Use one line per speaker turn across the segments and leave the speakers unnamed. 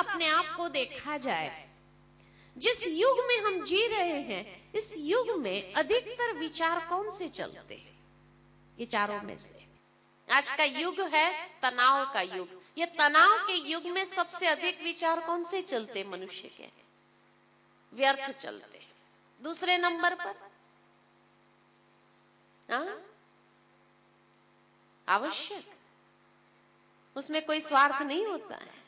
अपने आप को देखा जाए, जिस युग में हम जी रहे हैं, इस युग में अधिकतर विचार कौन से चलते हैं? ये चारों में से आज का युग है तनाव का युग। ये तनाव के युग में सबसे अधिक विचार कौन से चलते? मनुष्य के व्यर्थ चलते। दूसरे नंबर पर आवश्यक, उसमें कोई स्वार्थ नहीं होता है।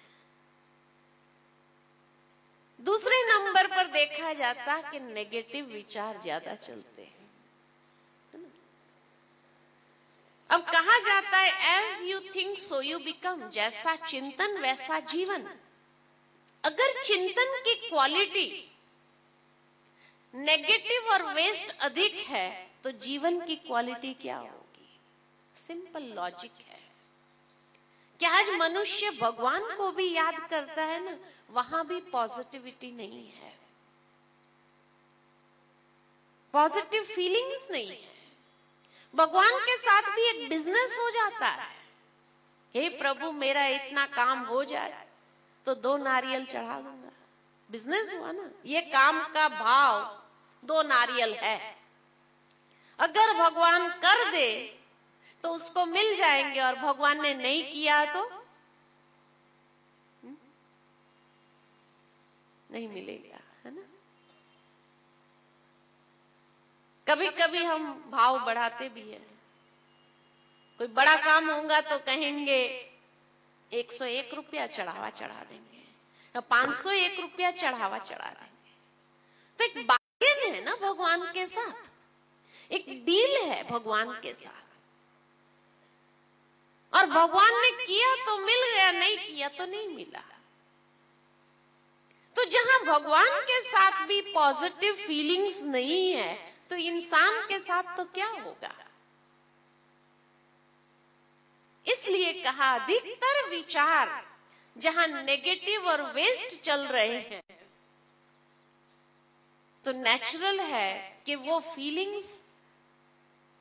दूसरे नंबर पर देखा जाता कि नेगेटिव विचार ज्यादा चलते हैं। अब कहा जाता है as you think so you become, जैसा चिंतन वैसा जीवन। अगर चिंतन की क्वालिटी नेगेटिव और वेस्ट अधिक है तो जीवन की क्वालिटी क्या होगी? सिंपल लॉजिक है कि आज मनुष्य भगवान को भी याद करता है ना, वहां भी पॉजिटिविटी नहीं है, पॉजिटिव फीलिंग्स नहीं है। भगवान के साथ भी एक बिजनेस हो जाता है। हे प्रभु, मेरा इतना काम हो जाए तो 2 नारियल चढ़ा दूंगा। बिजनेस हुआ ना, ये काम का भाव 2 नारियल है। अगर भगवान कर दे तो उसको मिल जाएंगे, और भगवान ने नहीं किया तो नहीं मिलेगा, है ना। कभी कभी हम भाव बढ़ाते भी हैं। कोई बड़ा काम होगा तो कहेंगे 101 रुपया चढ़ावा चढ़ा देंगे, या 501 रुपया चढ़ावा चढ़ा देंगे। तो एक बार्गेन है ना भगवान के साथ, एक डील है भगवान के साथ। और भगवान ने किया तो मिल गया, नहीं किया तो नहीं मिला। तो जहां भगवान के साथ भी पॉजिटिव फीलिंग्स नहीं है तो इंसान के साथ तो क्या होगा? इसलिए कहा अधिकतर विचार जहां नेगेटिव और वेस्ट चल रहे हैं तो नेचुरल है कि वो फीलिंग्स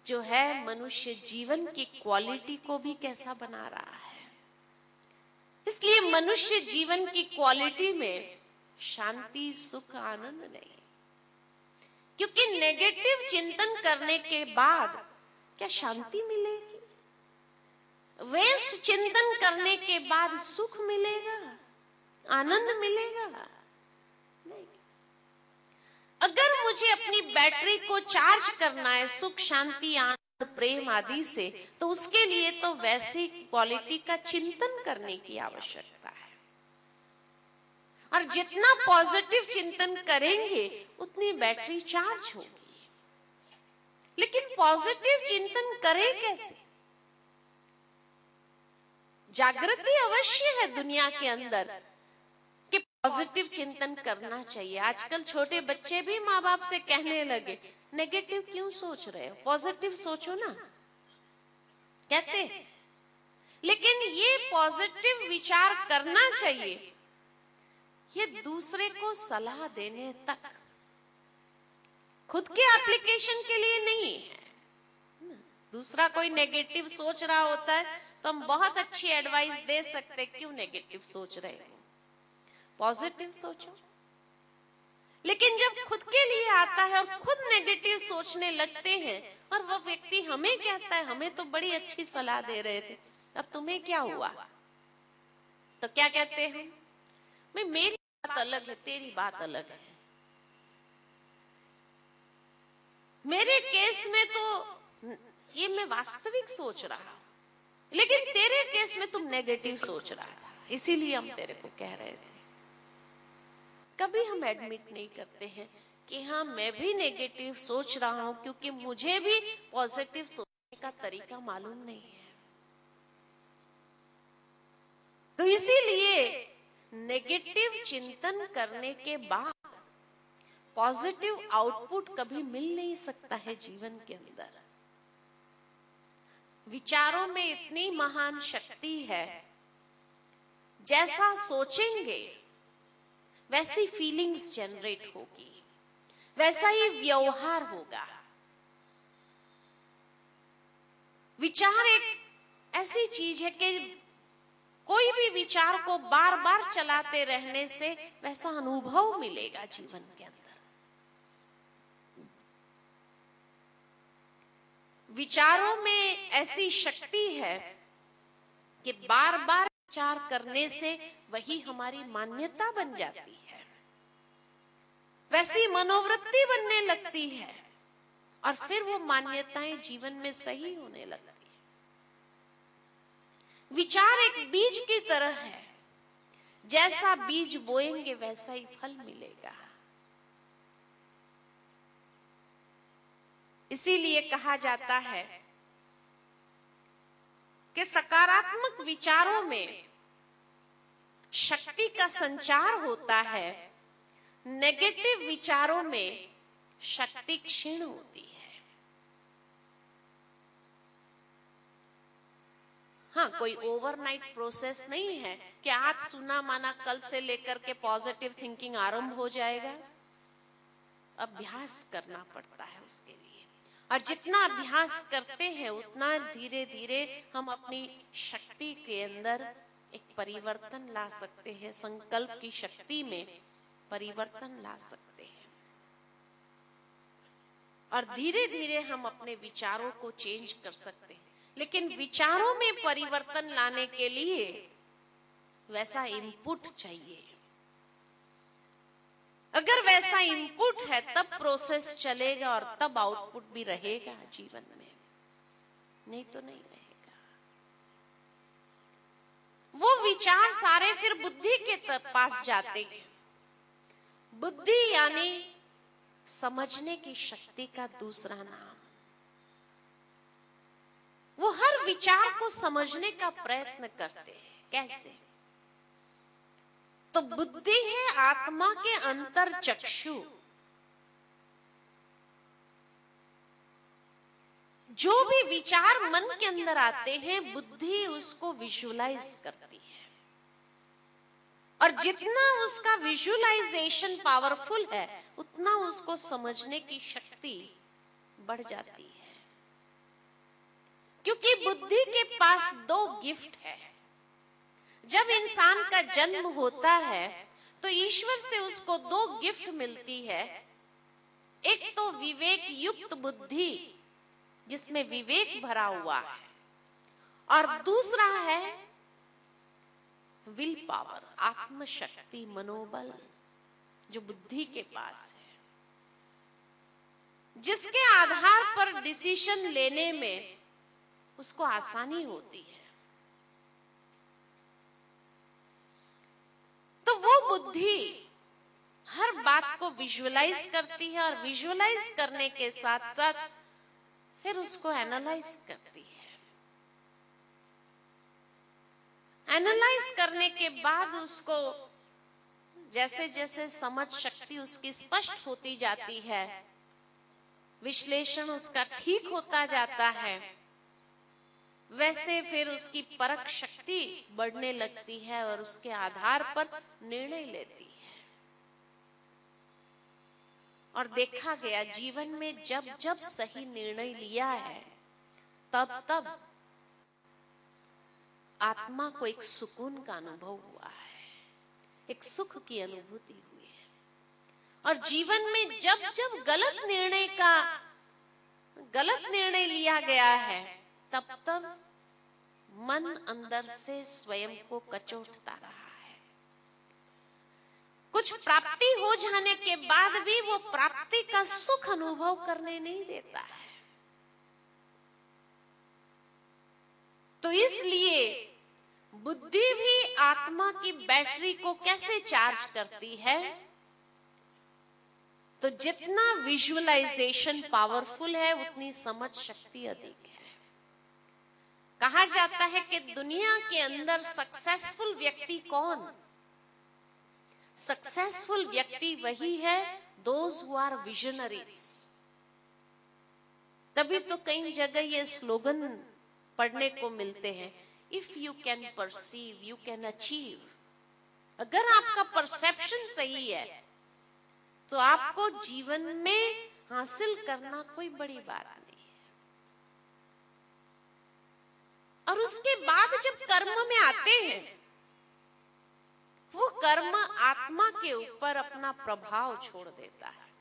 जो है मनुष्य जीवन की क्वालिटी को भी कैसा बना रहा है। इसलिए मनुष्य जीवन की क्वालिटी में शांति, सुख, आनंद नहीं, क्योंकि नेगेटिव चिंतन करने के बाद क्या शांति मिलेगी? वेस्ट चिंतन करने के बाद सुख मिलेगा, आनंद मिलेगा? नहीं। अगर मुझे अपनी बैटरी को चार्ज करना है सुख, शांति, आनंद, प्रेम आदि से, तो उसके लिए तो वैसी क्वालिटी का चिंतन करने की आवश्यकता है। और जितना पॉजिटिव चिंतन करेंगे उतनी बैटरी चार्ज होगी। लेकिन पॉजिटिव चिंतन करें कैसे? जागृति अवश्य है दुनिया के अंदर कि पॉजिटिव चिंतन करना चाहिए। आजकल छोटे बच्चे भी माँ बाप से कहने लगे नेगेटिव क्यों सोच रहे हो, पॉजिटिव सोचो ना, कहते। लेकिन ये पॉजिटिव विचार करना चाहिए, ये दूसरे को सलाह देने तक, खुद के एप्लीकेशन के लिए नहीं है। दूसरा कोई नेगेटिव सोच रहा होता है तो हम बहुत अच्छी एडवाइस दे सकते, क्यों नेगेटिव सोच रहे हो, पॉजिटिव सोचो। लेकिन जब खुद के लिए आता है और खुद नेगेटिव सोचने लगते हैं और वो व्यक्ति हमें कहता है हमें तो बड़ी अच्छी सलाह दे रहे थे, अब तुम्हें क्या हुआ, तो क्या कहते हैं? भाई मेरी बात अलग है, तेरी बात अलग है। मेरे केस में तो ये मैं वास्तविक सोच रहा हूं, लेकिन तेरे केस में तुम नेगेटिव सोच रहा था, इसीलिए हम तेरे को कह रहे थे। कभी हम एडमिट नहीं करते हैं कि हाँ मैं भी नेगेटिव सोच रहा हूं, क्योंकि मुझे भी पॉजिटिव सोचने का तरीका मालूम नहीं है। तो इसीलिए नेगेटिव चिंतन करने के बाद पॉजिटिव आउटपुट कभी मिल नहीं सकता है जीवन के अंदर। विचारों में इतनी महान शक्ति है, जैसा सोचेंगे वैसी फीलिंग्स जनरेट होगी, वैसा ही व्यवहार होगा। विचार एक ऐसी चीज है कि कोई भी विचार को बार बार चलाते रहने से वैसा अनुभव मिलेगा जीवन के अंदर। विचारों में ऐसी शक्ति है कि बार बार विचार करने से वही हमारी मान्यता बन जाती है, वैसी मनोवृत्ति बनने लगती है और फिर वो मान्यताएं जीवन में सही होने लगती है। विचार एक बीज की तरह है, जैसा बीज बोएंगे वैसा ही फल मिलेगा। इसीलिए कहा जाता है कि सकारात्मक विचारों में शक्ति का संचार होता है, नेगेटिव विचारों में शक्ति क्षीण होती है। हाँ, कोई ओवरनाइट प्रोसेस नहीं है कि आज सुना माना कल से लेकर के पॉजिटिव थिंकिंग आरंभ हो जाएगा। अभ्यास करना पड़ता है उसके लिए, और जितना अभ्यास करते हैं उतना धीरे धीरे हम अपनी शक्ति के अंदर एक परिवर्तन ला सकते हैं, संकल्प की शक्ति में परिवर्तन ला सकते हैं और धीरे धीरे हम अपने विचारों को चेंज कर सकते हैं। लेकिन विचारों में परिवर्तन लाने के लिए वैसा इनपुट चाहिए। अगर वैसा इनपुट है तब प्रोसेस चलेगा और तब आउटपुट भी रहेगा जीवन में, नहीं तो नहीं रहेगा। वो विचार सारे फिर बुद्धि के पास जाते हैं। बुद्धि यानी समझने की शक्ति का दूसरा नाम। वो हर विचार को समझने का प्रयत्न करते हैं। कैसे? तो बुद्धि है आत्मा के अंतर चक्षु, जो भी विचार मन के अंदर आते हैं बुद्धि उसको विजुअलाइज करती है, और जितना उसका विजुअलाइजेशन पावरफुल है उतना उसको समझने की शक्ति बढ़ जाती है। क्योंकि बुद्धि के पास दो गिफ्ट है। जब इंसान का जन्म होता है तो ईश्वर से उसको दो गिफ्ट मिलती है। एक तो विवेक युक्त बुद्धि जिसमें विवेक भरा हुआ है, और दूसरा है विल पावर, आत्मशक्ति, मनोबल, जो बुद्धि के पास है, जिसके आधार पर डिसीजन लेने में उसको आसानी होती है। तो वो बुद्धि हर बात को विजुअलाइज करती है और विजुअलाइज करने के साथ साथ फिर उसको एनालाइज करती है। एनालाइज करने के बाद उसको जैसे जैसे समझ शक्ति उसकी स्पष्ट होती जाती है, विश्लेषण उसका ठीक होता जाता है, वैसे फिर उसकी परख शक्ति बढ़ने लगती है और उसके आधार पर निर्णय लेती है। और देखा गया जीवन में जब जब सही निर्णय लिया है तब तब आत्मा को एक सुकून का अनुभव हुआ है, एक सुख की अनुभूति हुई है। और जीवन में जब जब गलत निर्णय लिया गया है तब तब मन अंदर से स्वयं को कचोटता रहा है। कुछ प्राप्ति हो जाने के बाद भी वो प्राप्ति का सुख अनुभव करने नहीं देता है। तो इसलिए बुद्धि भी आत्मा की बैटरी को कैसे चार्ज करती है? तो जितना विजुअलाइजेशन पावरफुल है उतनी समझ शक्ति अधिक है। कहा जाता है कि दुनिया के अंदर सक्सेसफुल व्यक्ति कौन? सक्सेसफुल व्यक्ति वही है दोज हु आर विजनरीज। तभी तो कई जगह ये स्लोगन पढ़ने को मिलते हैं, if you can perceive you can achieve. अगर आपका परसेप्शन सही है तो आपको जीवन में हासिल करना कोई बड़ी बात नहीं है। और उसके बाद जब कर्म में आते हैं कर्म आत्मा के ऊपर अपना प्रभाव छोड़ देता है।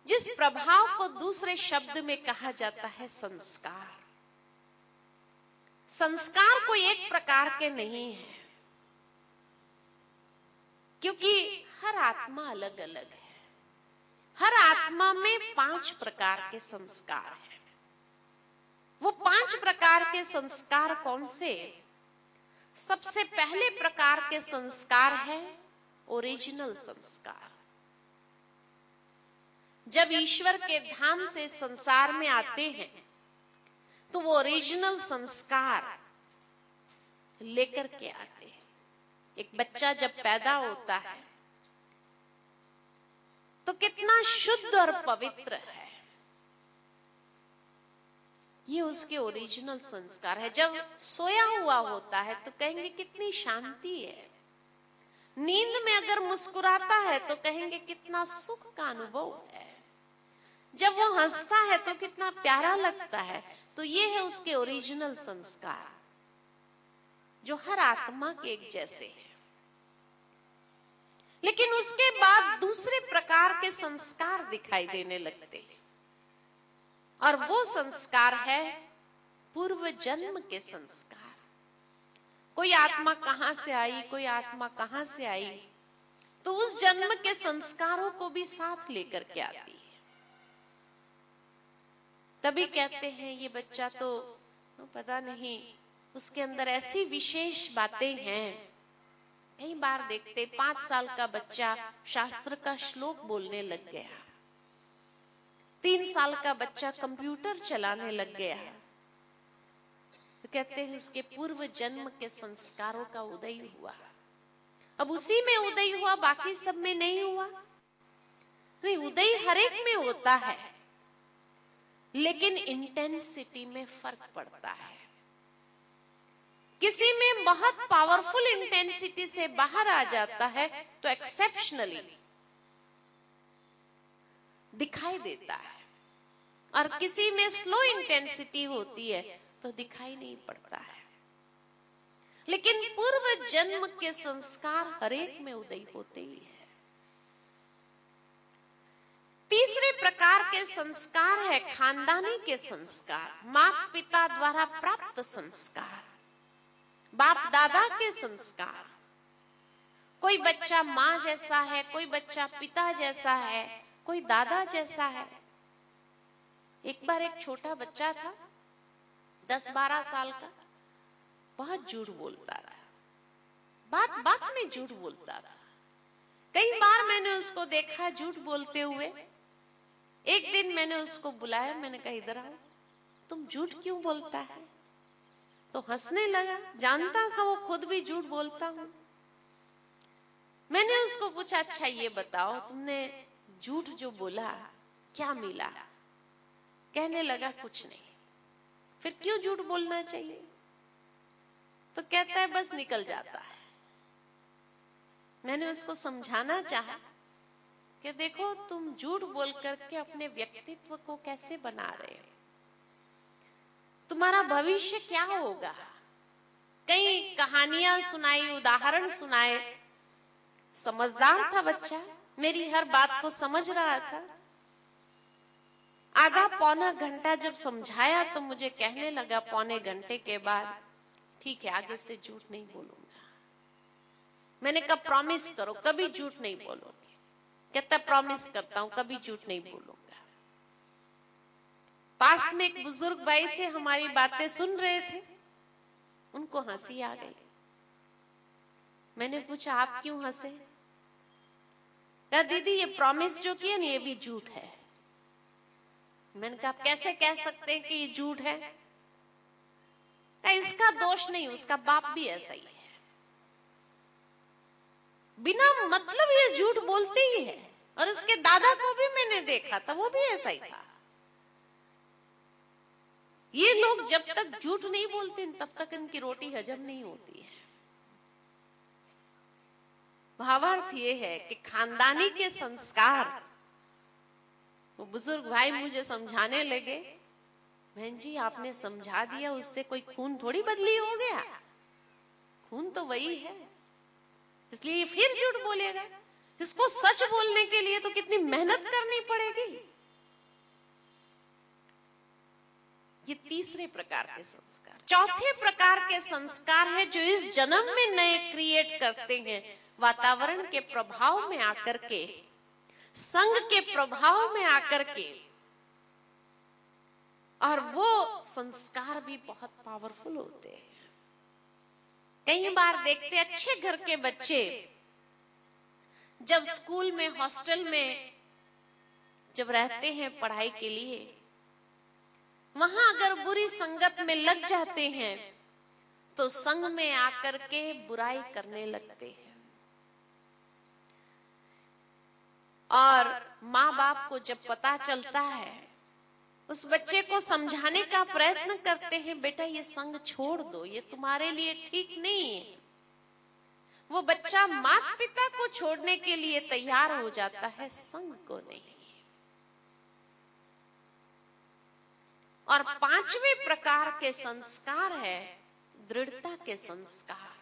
जिस प्रभाव को दूसरे शब्द में कहा जाता है संस्कार। संस्कार कोई एक प्रकार के नहीं है, क्योंकि हर आत्मा अलग अलग है। हर आत्मा में 5 प्रकार के संस्कार हैं। वो 5 प्रकार के संस्कार कौन से? सबसे पहले प्रकार के संस्कार है ओरिजिनल संस्कार। जब ईश्वर के धाम से संसार में आते हैं तो वो ओरिजिनल संस्कार लेकर के आते हैं। एक बच्चा जब पैदा होता है तो कितना शुद्ध और पवित्र है, ये उसके ओरिजिनल संस्कार है। जब सोया हुआ होता है तो कहेंगे कितनी शांति है। नींद में अगर मुस्कुराता है तो कहेंगे कितना सुख का अनुभव है। जब वो हंसता है तो कितना प्यारा लगता है। तो ये है उसके ओरिजिनल संस्कार, जो हर आत्मा के एक जैसे हैं। लेकिन उसके बाद दूसरे प्रकार के संस्कार दिखाई देने लगते हैं, और वो संस्कार है पूर्व जन्म के संस्कार। कोई आत्मा कहां से आई, कोई आत्मा कहां से आई, तो उस जन्म के संस्कारों को भी साथ लेकर के आती है। तभी कहते हैं ये बच्चा तो पता नहीं, उसके अंदर ऐसी विशेष बातें हैं। कई बार देखते 5 साल का बच्चा शास्त्र का श्लोक बोलने लग गया, 3 साल का बच्चा कंप्यूटर चलाने लग गया। तो कहते हैं उसके पूर्व जन्म के संस्कारों का उदय हुआ। अब उसी में उदय हुआ, बाकी सब में नहीं हुआ। नहीं, उदय हर एक में होता है, लेकिन इंटेंसिटी में फर्क पड़ता है। किसी में बहुत पावरफुल इंटेंसिटी से बाहर आ जाता है तो एक्सेप्शनली दिखाई देता है, और किसी में स्लो इंटेंसिटी होती है तो दिखाई नहीं पड़ता है। लेकिन पूर्व जन्म के संस्कार हर एक में उदय होते ही है। तीसरे प्रकार के संस्कार है खानदानी के संस्कार, माता पिता द्वारा प्राप्त संस्कार, बाप दादा के संस्कार। कोई बच्चा माँ जैसा है, कोई बच्चा पिता जैसा है, कोई दादा जैसा है। एक बार एक छोटा बच्चा था 10-12 साल का, बहुत झूठ बोलता था, बात बात में झूठ बोलता था। कई बार मैंने उसको देखा झूठ बोलते हुए। एक दिन मैंने उसको बुलाया, मैंने कहा इधर आओ, तुम झूठ क्यों बोलता है? तो हंसने लगा, जानता था वो खुद भी झूठ बोलता हूं। मैंने उसको पूछा, अच्छा ये बताओ तुमने झूठ जो बोला क्या मिला? कहने लगा कुछ नहीं। फिर क्यों झूठ बोलना चाहिए? तो कहता है बस निकल जाता है। मैंने उसको समझाना चाहा कि देखो तुम झूठ बोल करके अपने व्यक्तित्व को कैसे बना रहे हो, तुम्हारा भविष्य क्या होगा। कई कहानियां सुनाई, उदाहरण सुनाए। समझदार था बच्चा, मेरी हर बात को समझ रहा था। आधा पौना घंटा जब समझाया तो मुझे कहने लगा पौने घंटे के बाद, ठीक है आगे से झूठ नहीं बोलूंगा। मैंने कहा प्रॉमिस करो कभी झूठ नहीं बोलोगे। कहता प्रॉमिस करता हूं कभी झूठ नहीं बोलूंगा। पास में एक बुजुर्ग भाई थे, हमारी बातें सुन रहे थे, उनको हंसी आ गई। मैंने पूछा आप क्यों हंसे? कहा दीदी ये प्रॉमिस जो किया ना ये भी झूठ है। मैंने कहा आप कैसे कह सकते हैं कि ये झूठ है? कहा इसका दोष नहीं, उसका बाप भी ऐसा ही है, बिना मतलब ये झूठ बोलते ही है। और उसके दादा को भी मैंने देखा था, वो भी ऐसा ही था। ये लोग जब तक झूठ नहीं बोलते तब तक इनकी रोटी हजम नहीं होती है। भावार्थ ये है कि खानदानी के संस्कार, वो बुजुर्ग भाई मुझे समझाने लगे बहन जी आपने समझा दिया, उससे कोई खून थोड़ी बदली हो गया, खून तो वही है, इसलिए ये फिर झूठ बोलेगा। इसको सच बोलने के लिए तो कितनी मेहनत करनी पड़ेगी। ये तीसरे प्रकार के संस्कार। चौथे प्रकार के संस्कार है जो इस जन्म में नए क्रिएट करते हैं, वातावरण के प्रभाव में आकर के, संग के प्रभाव में आकर के। और वो संस्कार भी बहुत पावरफुल होते हैं। कई बार देखते अच्छे घर के बच्चे जब स्कूल में, हॉस्टल में जब रहते हैं पढ़ाई के लिए, वहां अगर बुरी संगत में लग जाते हैं तो संग में आकर के बुराई करने लगते हैं। और माँ बाप को जब पता चलता है, उस बच्चे को समझाने का प्रयत्न करते हैं, बेटा ये संग छोड़ दो, ये तुम्हारे लिए ठीक नहीं है। वो बच्चा माता पिता को छोड़ने के लिए तैयार हो जाता है, संग को नहीं। और पांचवें प्रकार के संस्कार है दृढ़ता के संस्कार।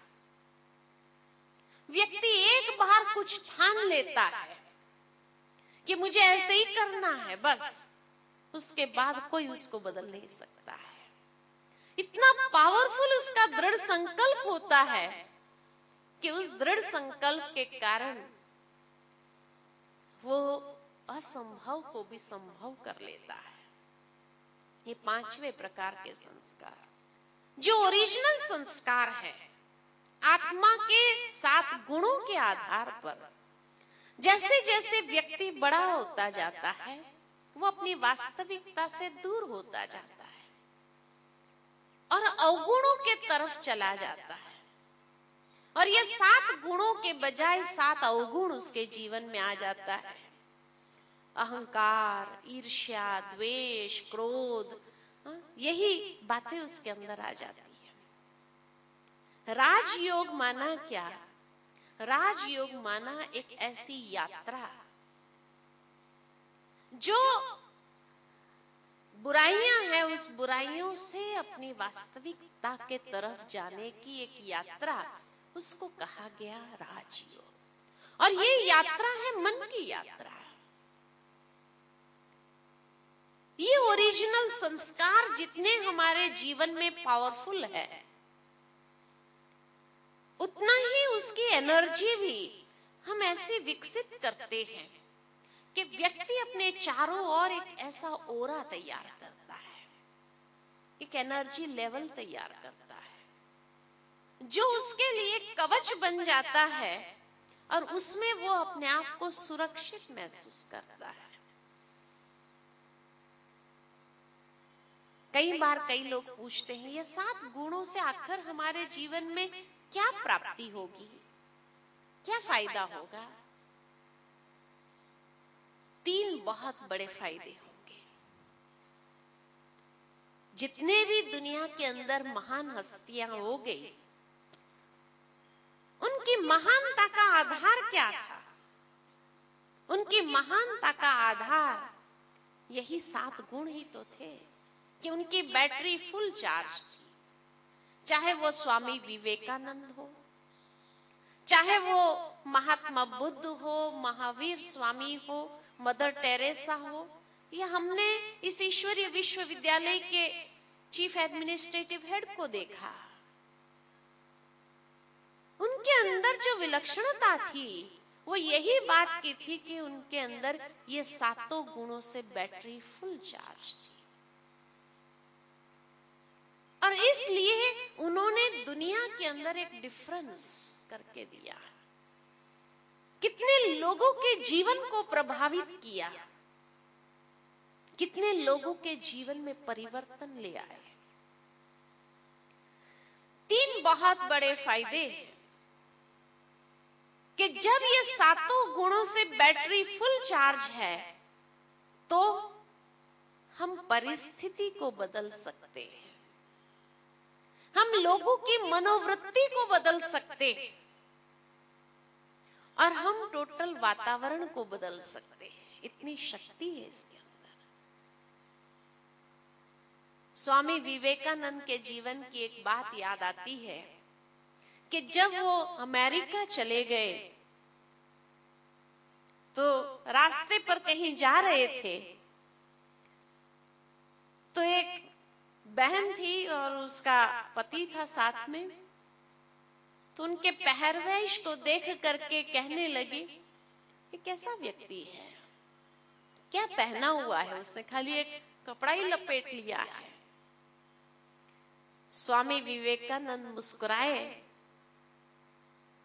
व्यक्ति एक बार कुछ ठान लेता है कि मुझे ऐसे ही करना है, बस उसके बाद कोई उसको बदल नहीं सकता है। इतना पावरफुल उसका दृढ़ संकल्प होता है कि उस दृढ़ संकल्प के कारण वो असंभव को भी संभव कर लेता है। ये पांचवें प्रकार के संस्कार। जो ओरिजिनल संस्कार है, आत्मा के 7 गुणों के आधार पर जैसे जैसे व्यक्ति बड़ा होता जाता है, वो अपनी वास्तविकता से दूर होता जाता है और अवगुणों के तरफ चला जाता है। और ये 7 गुणों के बजाय 7 अवगुण उसके जीवन में आ जाता है। अहंकार, ईर्ष्या, द्वेष, क्रोध, यही बातें उसके अंदर आ जाती है। राजयोग माना क्या? राजयोग माना एक ऐसी यात्रा जो बुराइयां हैं, उस बुराइयों से अपनी वास्तविकता के तरफ जाने की एक यात्रा, उसको कहा गया राजयोग। और ये यात्रा है मन की यात्रा। ये ओरिजिनल संस्कार जितने हमारे जीवन में पावरफुल है, उतना ही उसकी एनर्जी भी हम ऐसे विकसित करते हैं कि व्यक्ति अपने चारों ओर एक ऐसा ओरा तैयार करता है, एक एनर्जी लेवल तैयार करता है जो उसके लिए कवच बन जाता है और उसमें वो अपने आप को सुरक्षित महसूस करता है। कई बार कई लोग पूछते हैं, ये 7 गुणों से आखिर हमारे जीवन में क्या प्राप्ति होगी, क्या फायदा होगा? 3 बहुत बड़े फायदे होंगे। जितने भी दुनिया के अंदर महान हस्तियां हो गई, उनकी महानता का आधार क्या था? उनकी महानता का आधार यही 7 गुण ही तो थे कि उनकी बैटरी फुल चार्ज थी। चाहे वो स्वामी विवेकानंद हो, चाहे वो महात्मा बुद्ध हो, महावीर स्वामी हो, मदर टेरेसा हो, या हमने इस ईश्वरीय विश्वविद्यालय के चीफ एडमिनिस्ट्रेटिव हेड को देखा। उनके अंदर जो विलक्षणता थी वो यही बात की थी कि उनके अंदर ये 7 गुणों से बैटरी फुल चार्ज थी। और इसलिए उन्होंने दुनिया के अंदर एक डिफरेंस करके दिया, कितने लोगों के जीवन को प्रभावित किया, कितने लोगों के जीवन में परिवर्तन ले आए। 3 बहुत बड़े फायदे कि जब ये 7 गुणों से बैटरी फुल चार्ज है तो हम परिस्थिति को बदल सकते हैं, हम लोगों की मनोवृत्ति को बदल सकते हैं और हम टोटल वातावरण को बदल सकते हैं। इतनी शक्ति है इसके अंदर। स्वामी विवेकानंद के जीवन की एक बात याद आती है कि जब वो अमेरिका चले गए तो रास्ते पर कहीं जा रहे थे तो एक बहन थी और उसका पति था साथ में। तो उनके पहरवेश को देख करके कहने लगी ये कैसा व्यक्ति है, क्या पहना हुआ है उसने, खाली एक कपड़ा ही लपेट लिया है। स्वामी विवेकानंद मुस्कुराए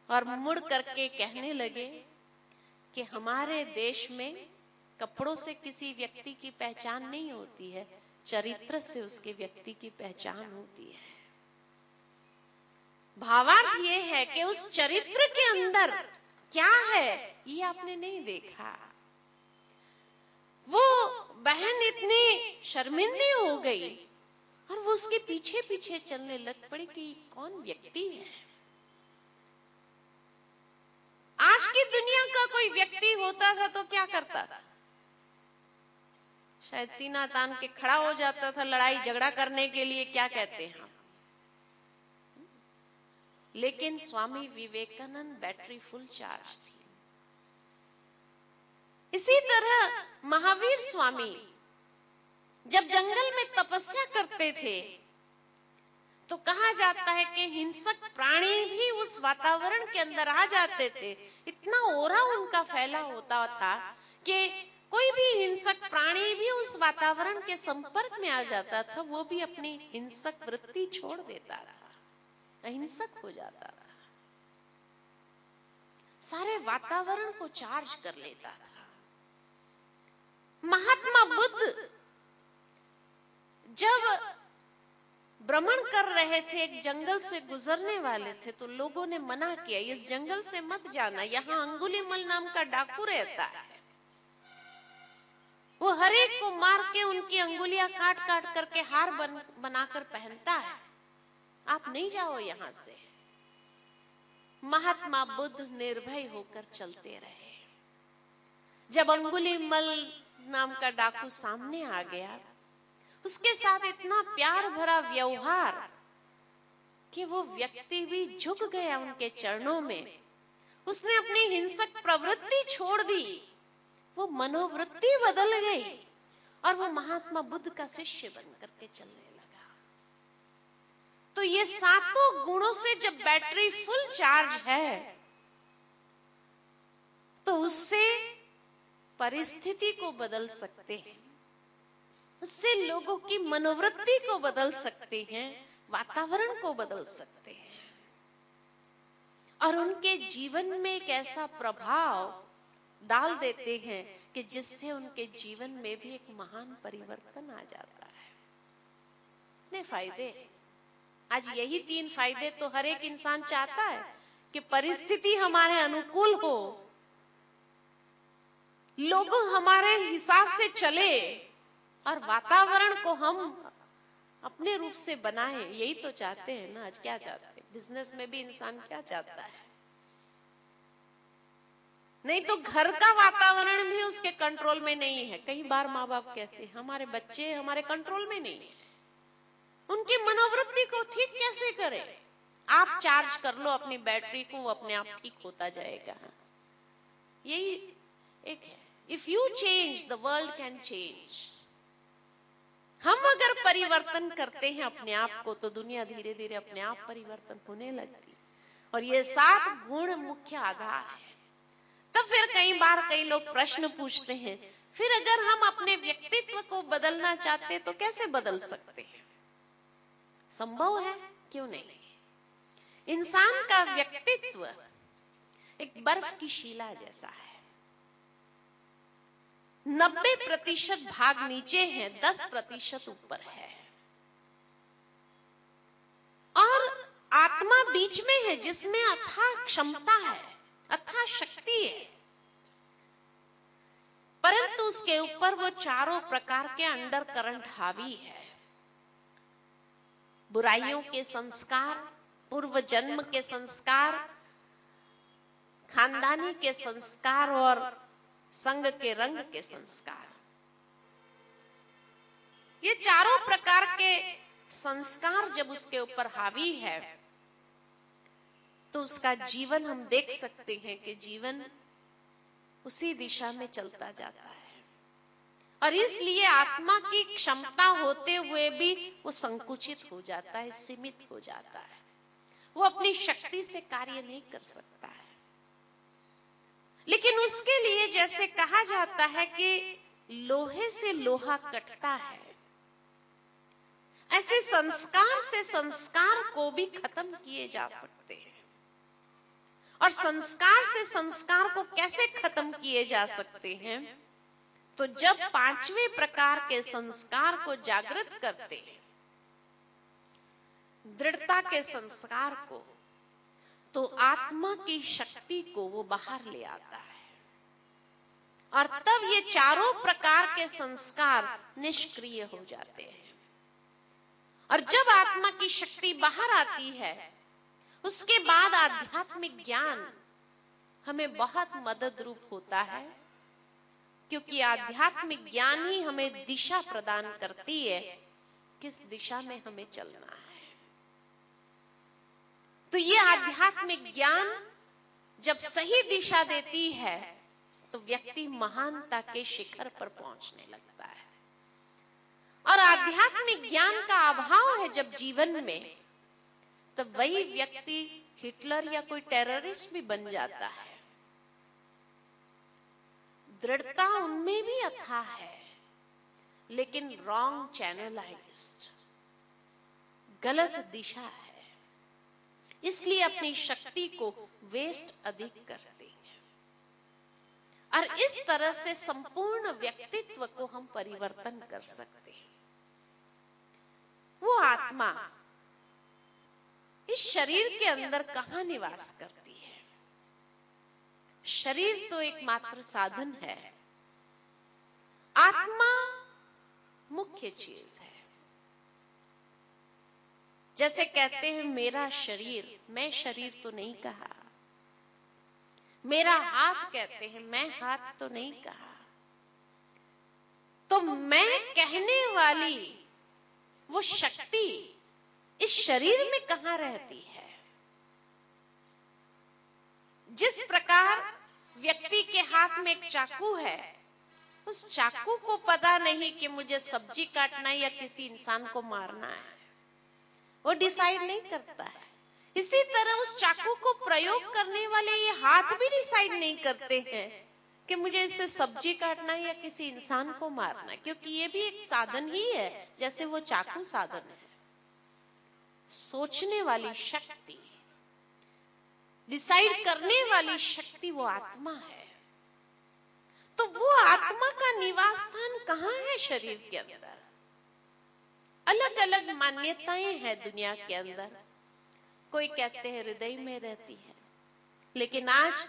और मुड़ करके कहने लगे कि हमारे देश में कपड़ों से किसी व्यक्ति की पहचान नहीं होती है, चरित्र से उसके व्यक्ति की पहचान होती है। भावार्थ ये है कि उस चरित्र के अंदर क्या है ये आपने नहीं देखा। वो बहन इतनी शर्मिंदी हो गई और वो उसके पीछे पीछे चलने लग पड़ी कि कौन व्यक्ति है। आज की दुनिया का कोई व्यक्ति होता था तो क्या करता था, शायद सीना तान के खड़ा हो जाता था लड़ाई झगड़ा करने के लिए, क्या कहते हैं। लेकिन Swami Vivekananda battery full charge थी। इसी तरह महावीर स्वामी जब जंगल में तपस्या करते थे तो कहा जाता है कि हिंसक प्राणी भी उस वातावरण के अंदर आ जाते थे। इतना ओरा उनका फैला होता था कि कोई भी हिंसक प्राणी भी उस वातावरण के संपर्क में आ जाता था, वो भी अपनी हिंसक वृत्ति छोड़ देता था, अहिंसक हो जाता था, सारे वातावरण को चार्ज कर लेता था। महात्मा बुद्ध जब भ्रमण कर रहे थे, एक जंगल से गुजरने वाले थे तो लोगों ने मना किया इस जंगल से मत जाना, यहाँ अंगुलीमल नाम का डाकू रहता है, वो हर एक को मार के उनकी अंगुलियां काट काट करके हार बनाकर पहनता है, आप नहीं जाओ यहां से। महात्मा बुद्ध निर्भय होकर चलते रहे। जब अंगुलीमल नाम का डाकू सामने आ गया, उसके साथ इतना प्यार भरा व्यवहार कि वो व्यक्ति भी झुक गया उनके चरणों में। उसने अपनी हिंसक प्रवृत्ति छोड़ दी, वो मनोवृत्ति बदल गई और वो महात्मा बुद्ध का शिष्य बन करके चलने लगा। तो ये सातों गुणों से जब बैटरी फुल चार्ज है तो उससे परिस्थिति को बदल सकते हैं, उससे लोगों की मनोवृत्ति को बदल सकते हैं, वातावरण को बदल सकते हैं और उनके जीवन में एक ऐसा प्रभाव डाल देते हैं कि जिससे उनके जीवन में भी एक महान परिवर्तन आ जाता है। इतने फायदे, आज यही 3 फायदे तो हर एक इंसान चाहता है कि परिस्थिति हमारे अनुकूल हो, लोग हमारे हिसाब से चले और वातावरण को हम अपने रूप से बनाएं। यही तो चाहते हैं ना। आज क्या चाहते हैं, बिजनेस में भी इंसान क्या चाहता है, नहीं तो घर का वातावरण भी उसके कंट्रोल में नहीं है। कई बार माँ बाप कहते हैं हमारे बच्चे हमारे कंट्रोल में नहीं है, उनकी मनोवृत्ति को ठीक कैसे करें। आप चार्ज कर लो अपनी बैटरी को, वो अपने आप ठीक होता जाएगा। यही एक है, if you change the world can change. हम अगर परिवर्तन करते हैं अपने आप को तो दुनिया धीरे धीरे अपने आप परिवर्तन होने लगती। और ये 7 गुण मुख्य आधार है। तब फिर कई बार कई लोग प्रश्न पूछते हैं, फिर अगर हम अपने व्यक्तित्व को बदलना चाहते तो कैसे बदल सकते हैं? संभव है, क्यों नहीं। इंसान का व्यक्तित्व एक बर्फ की शिला जैसा है। 90% भाग नीचे है, 10% ऊपर है और आत्मा बीच में है जिसमें अथाह क्षमता है, अथाह शक्ति है। परंतु उसके ऊपर वो चारों प्रकार के अंडर करंट हावी है। बुराइयों के संस्कार, पूर्व जन्म के संस्कार, खानदानी के संस्कार और संग के रंग के संस्कार। ये चारों प्रकार के संस्कार जब उसके ऊपर हावी है तो उसका जीवन हम देख सकते हैं कि जीवन उसी दिशा में चलता जाता है। और इसलिए आत्मा की क्षमता होते हुए भी वो संकुचित हो जाता है, सीमित हो जाता है, वो अपनी शक्ति से कार्य नहीं कर सकता है। लेकिन उसके लिए जैसे कहा जाता है कि लोहे से लोहा कटता है, ऐसे संस्कार से संस्कार को भी खत्म किए जा सकते हैं। और संस्कार से संस्कार को कैसे खत्म किए जा सकते हैं? तो जब पांचवें प्रकार के संस्कार को जागृत करते हैं, दृढ़ता के संस्कार को, तो आत्मा की शक्ति को वो बाहर ले आता है और तब ये चारों प्रकार के संस्कार निष्क्रिय हो जाते हैं। और जब आत्मा की शक्ति बाहर आती है, उसके बाद आध्यात्मिक ज्ञान हमें बहुत मदद रूप होता है, क्योंकि आध्यात्मिक ज्ञान ही हमें दिशा प्रदान करती है, किस दिशा में हमें चलना है। तो ये आध्यात्मिक ज्ञान जब सही दिशा देती है तो व्यक्ति महानता के शिखर पर पहुंचने लगता है। और आध्यात्मिक ज्ञान का अभाव है जब जीवन में, तब वही व्यक्ति हिटलर या कोई टेररिस्ट भी बन जाता है। दृढ़ता उनमें भी अथाह है, लेकिन रॉन्ग चैनलाइज्ड, गलत दिशा है, इसलिए अपनी शक्ति को वेस्ट अधिक करते हैं। और इस तरह से संपूर्ण व्यक्तित्व को हम परिवर्तन कर सकते हैं। वो आत्मा इस शरीर के अंदर कहां निवास करती है? शरीर तो एकमात्र साधन है, आत्मा मुख्य चीज है। जैसे कहते हैं मेरा शरीर, मैं शरीर तो नहीं कहा। मेरा हाथ कहते हैं, मैं हाथ तो नहीं कहा। तो मैं कहने वाली वो शक्ति इस शरीर में कहां रहती है? जिस प्रकार व्यक्ति के हाथ में एक चाकू है, उस चाकू को पता नहीं कि मुझे सब्जी काटना है या किसी इंसान को मारना है, वो डिसाइड नहीं करता है। इसी तरह उस चाकू को प्रयोग करने वाले ये हाथ भी डिसाइड नहीं करते हैं कि मुझे इससे सब्जी काटना है या किसी इंसान को मारना है, क्योंकि ये भी एक साधन ही है, जैसे वो चाकू साधन है। सोचने वाली शक्ति, डिसाइड करने वाली शक्ति वो आत्मा है। तो वो आत्मा का निवास स्थान कहाँ है शरीर के अंदर? अलग अलग मान्यताएं हैं दुनिया के अंदर। कोई कहते हैं हृदय में रहती है, लेकिन आज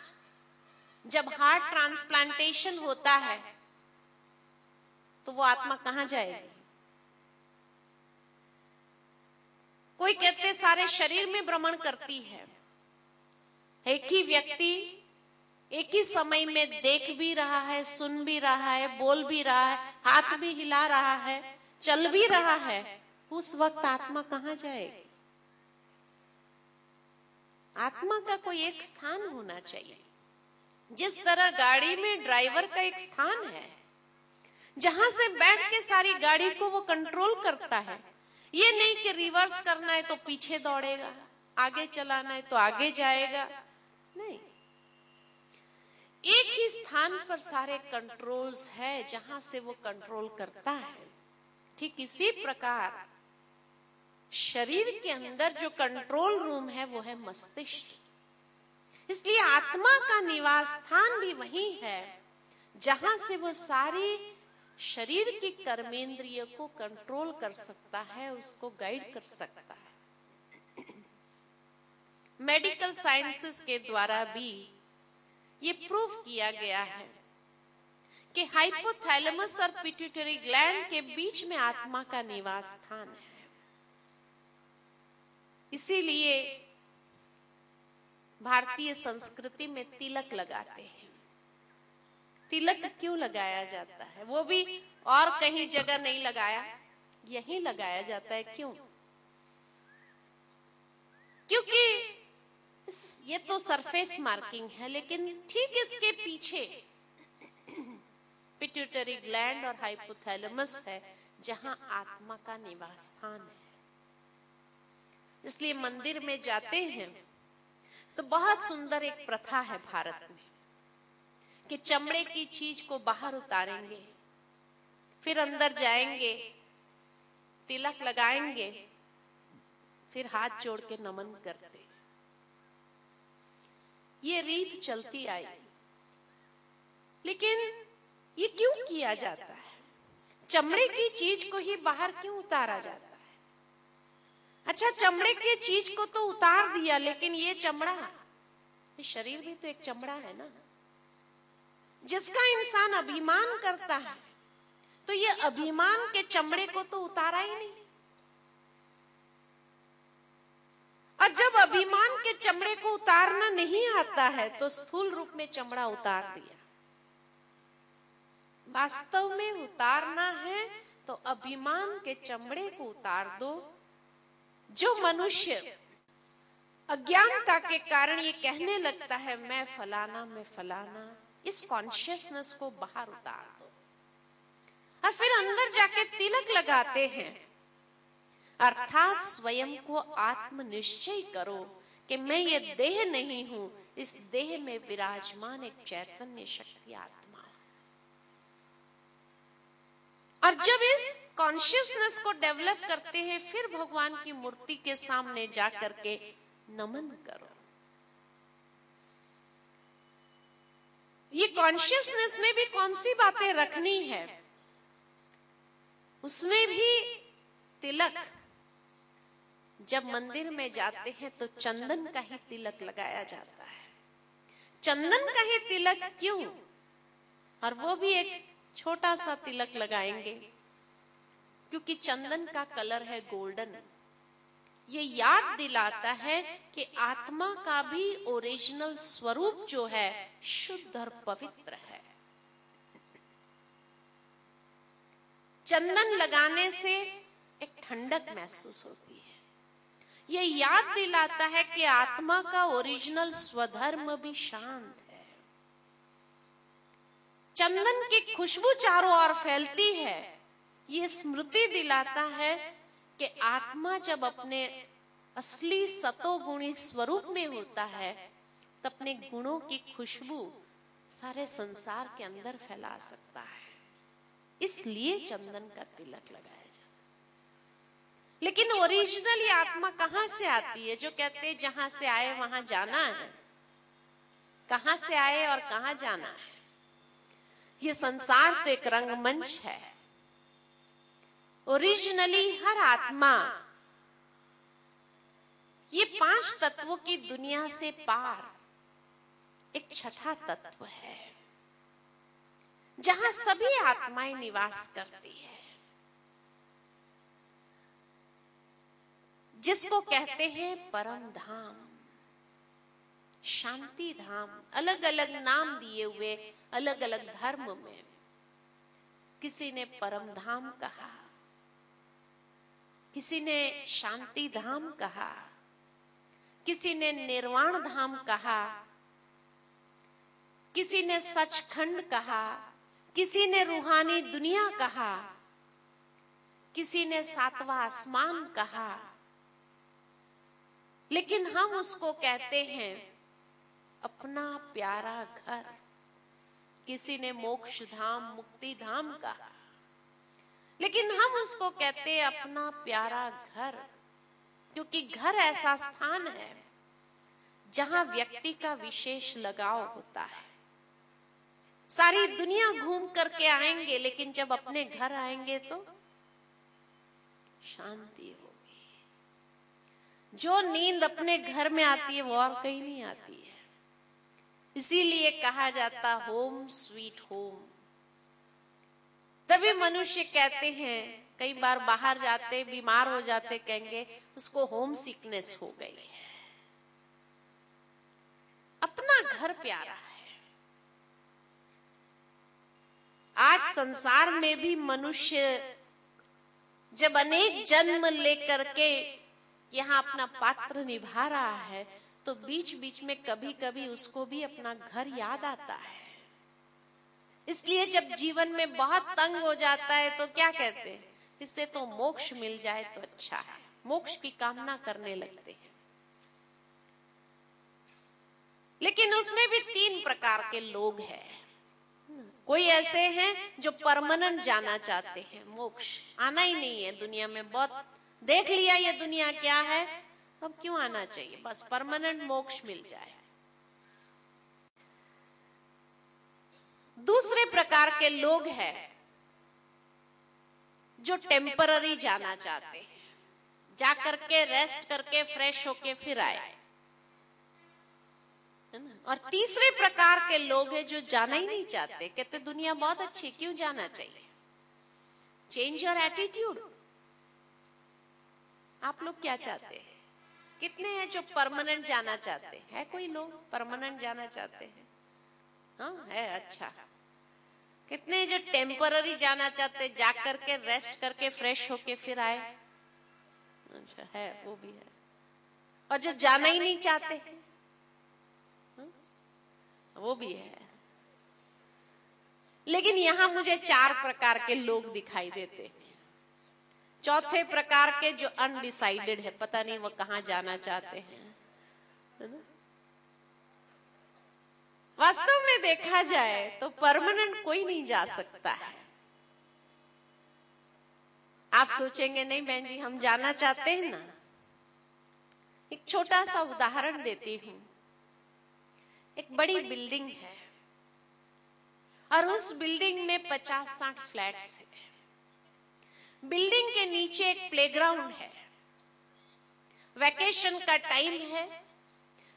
जब हार्ट ट्रांसप्लांटेशन होता है तो वो आत्मा कहां जाएगी? कोई कहते सारे शरीर में भ्रमण करती है। एक ही व्यक्ति एक ही समय में देख भी रहा है, सुन भी रहा है, बोल भी रहा है, हाथ भी हिला रहा है, चल भी रहा है। उस वक्त आत्मा कहां जाएगी? आत्मा का कोई एक स्थान होना चाहिए। जिस तरह गाड़ी में ड्राइवर का एक स्थान है, जहां से बैठ के सारी गाड़ी को वो कंट्रोल करता है। ये नहीं कि रिवर्स करना है तो पीछे दौड़ेगा, आगे चलाना है तो आगे जाएगा, नहीं। एक ही स्थान पर सारे कंट्रोल्स है जहां से वो कंट्रोल करता है। ठीक इसी प्रकार शरीर के अंदर जो कंट्रोल रूम है वो है मस्तिष्क। इसलिए आत्मा का निवास स्थान भी वही है जहां से वो सारी शरीर की कर्मेंद्रिय को कंट्रोल कर सकता है, उसको गाइड कर सकता है। मेडिकल साइंसेस के द्वारा भी ये प्रूव किया गया है कि हाइपोथैलेमस और पिट्यूटरी ग्लैंड के बीच में आत्मा का निवास स्थान है। इसीलिए भारतीय संस्कृति में तिलक लगाते हैं। तिलक क्यों लगाया जाता है? वो भी और कहीं जगह नहीं लगाया, यहीं लगाया जाता है। क्यों? क्योंकि ये तो सरफेस मार्किंग है, लेकिन ठीक इसके पीछे पिट्यूटरी ग्लैंड और हाइपोथैलेमस है, जहां आत्मा का निवास स्थान है। इसलिए मंदिर में जाते हैं तो बहुत सुंदर एक प्रथा है भारत में कि चमड़े की चीज को बाहर उतारेंगे, फिर अंदर जाएंगे, तिलक लगाएंगे, फिर हाथ जोड़ के नमन करते। ये रीत चलती आई, लेकिन ये क्यों किया जाता है? चमड़े की चीज को ही बाहर क्यों उतारा जाता है? अच्छा, चमड़े की चीज को तो उतार दिया, लेकिन ये चमड़ा, ये शरीर भी तो एक चमड़ा है ना, जिसका इंसान अभिमान करता है, तो ये अभिमान के चमड़े को तो उतारा ही नहीं। और जब अभिमान के चमड़े को उतारना नहीं आता है, तो स्थूल रूप में चमड़ा उतार दिया। वास्तव में उतारना है तो अभिमान के चमड़े को उतार दो। जो मनुष्य अज्ञानता के कारण ये कहने लगता है मैं फलाना, इस कॉन्शियसनेस को बाहर उतार दो और फिर अंदर जाके तिलक लगाते हैं। अर्थात स्वयं को आत्मनिश्चय करो कि मैं ये देह नहीं हूं, इस देह में विराजमान एक चैतन्य शक्ति आत्मा। और जब इस कॉन्शियसनेस को डेवलप करते हैं, फिर भगवान की मूर्ति के सामने जाकर के नमन करो। ये कॉन्शियसनेस में भी कौन सी बातें रखनी है, उसमें भी तिलक। जब मंदिर में जाते हैं तो चंदन का ही तिलक लगाया जाता है। चंदन का ही तिलक क्यों? और वो भी एक छोटा सा तिलक लगाएंगे, क्योंकि चंदन का कलर है गोल्डन। ये याद दिलाता है कि आत्मा का भी ओरिजिनल स्वरूप जो है शुद्ध और पवित्र है। चंदन लगाने से एक ठंडक महसूस होती है। ये याद दिलाता है कि आत्मा का ओरिजिनल स्वधर्म भी शांत है। चंदन की खुशबू चारों ओर फैलती है। ये स्मृति दिलाता है कि आत्मा जब अपने असली सतोगुणी स्वरूप में होता है, तो अपने गुणों की खुशबू सारे संसार के अंदर फैला सकता है। इसलिए चंदन का तिलक लगाया जाता है। लेकिन ओरिजिनली आत्मा कहां से आती है? जो कहते हैं जहां से आए वहां जाना है। कहां से आए और कहां जाना है? ये संसार तो एक रंगमंच है। ओरिजिनली हर आत्मा ये 5 तत्वों की दुनिया से पार एक छठा तत्व है, जहां सभी आत्माएं निवास करती है, जिसको कहते हैं परम धाम, शांति धाम। अलग अलग नाम दिए हुए अलग अलग धर्म में। किसी ने परम धाम कहा, किसी ने शांति धाम कहा, किसी ने निर्वाण धाम कहा, किसी ने सचखंड कहा, किसी ने रूहानी दुनिया कहा, किसी ने 7वां आसमान कहा। लेकिन हम उसको कहते हैं अपना प्यारा घर। किसी ने मोक्ष धाम, मुक्ति धाम कहा, लेकिन हम उसको कहते हैं अपना प्यारा घर, क्योंकि घर ऐसा स्थान है जहां व्यक्ति का विशेष लगाव होता है। सारी दुनिया घूम करके आएंगे, लेकिन जब अपने घर आएंगे तो शांति होगी। जो नींद अपने घर में आती है वो और कहीं नहीं आती है। इसीलिए कहा जाता होम स्वीट होम। तभी मनुष्य कहते हैं, कई बार बाहर जाते बीमार हो जाते, कहेंगे उसको होम सिकनेस हो गई है। अपना घर प्यारा है। आज संसार में भी मनुष्य जब अनेक जन्म लेकर के यहाँ अपना पात्र निभा रहा है, तो बीच बीच में कभी कभी उसको भी अपना घर याद आता है। इसलिए जब जीवन में बहुत तंग हो जाता है तो क्या कहते हैं, इससे तो मोक्ष मिल जाए तो अच्छा है, मोक्ष की कामना करने लगते हैं। लेकिन उसमें भी 3 प्रकार के लोग हैं। कोई ऐसे हैं जो परमानेंट जाना चाहते हैं, मोक्ष आना ही नहीं है दुनिया में, बहुत देख लिया ये दुनिया क्या है, अब क्यों आना चाहिए, बस परमानेंट मोक्ष मिल जाए। दूसरे प्रकार के लोग हैं जो टेम्पररी जाना चाहते हैं, जा करके रेस्ट करके फ्रेश होके फिर आए। और तीसरे प्रकार के लोग हैं जो जाना ही नहीं चाहते, कहते दुनिया बहुत अच्छी, क्यों जाना चाहिए। Change your attitude. आप लोग क्या चाहते हैं? कितने हैं जो परमानेंट जाना चाहते हैं? है कोई लोग परमानेंट जाना चाहते हैं? हाँ है, अच्छा। कितने जो टेम्पररी जाना चाहते, जा करके रेस्ट करके फ्रेश होके फिर आए? अच्छा है, वो भी है। और जो जाना ही नहीं चाहते वो भी है। लेकिन यहां मुझे 4 प्रकार के लोग दिखाई देते हैं। चौथे प्रकार के जो अनडिसाइडेड है, पता नहीं वो कहां जाना चाहते हैं। वास्तव में देखा जाए तो परमानेंट कोई नहीं जा सकता है। आप सोचेंगे नहीं बहन जी हम जाना चाहते हैं ना। एक छोटा सा उदाहरण देती हूं। एक बड़ी बिल्डिंग है और उस बिल्डिंग में 50-60 फ्लैट्स हैं। बिल्डिंग के नीचे एक प्लेग्राउंड है। वैकेशन का टाइम है,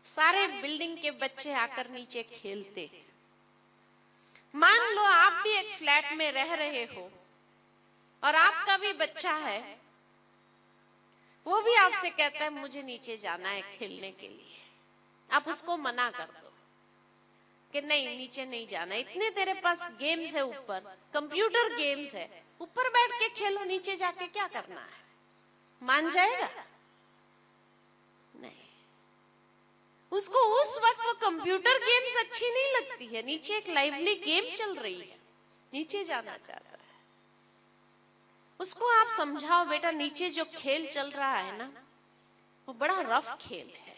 सारे बिल्डिंग के बच्चे आकर नीचे खेलते हैं। मान लो आप भी एक फ्लैट में रह रहे हो और आपका भी बच्चा है, वो भी आपसे कहता है मुझे नीचे जाना है खेलने के लिए। आप उसको मना कर दो कि नहीं नीचे नहीं जाना, इतने तेरे पास गेम्स है, ऊपर कंप्यूटर गेम्स है, ऊपर बैठ के खेलो, नीचे जाके क्या करना है। मान जाएगा? नहीं। उसको उस वक्त वो कंप्यूटर गेम्स अच्छी नहीं लगती है, नीचे एक लाइवली गेम चल रही है, नीचे जाना चाहता है। उसको आप समझाओ बेटा नीचे जो खेल चल रहा है ना वो बड़ा रफ खेल है,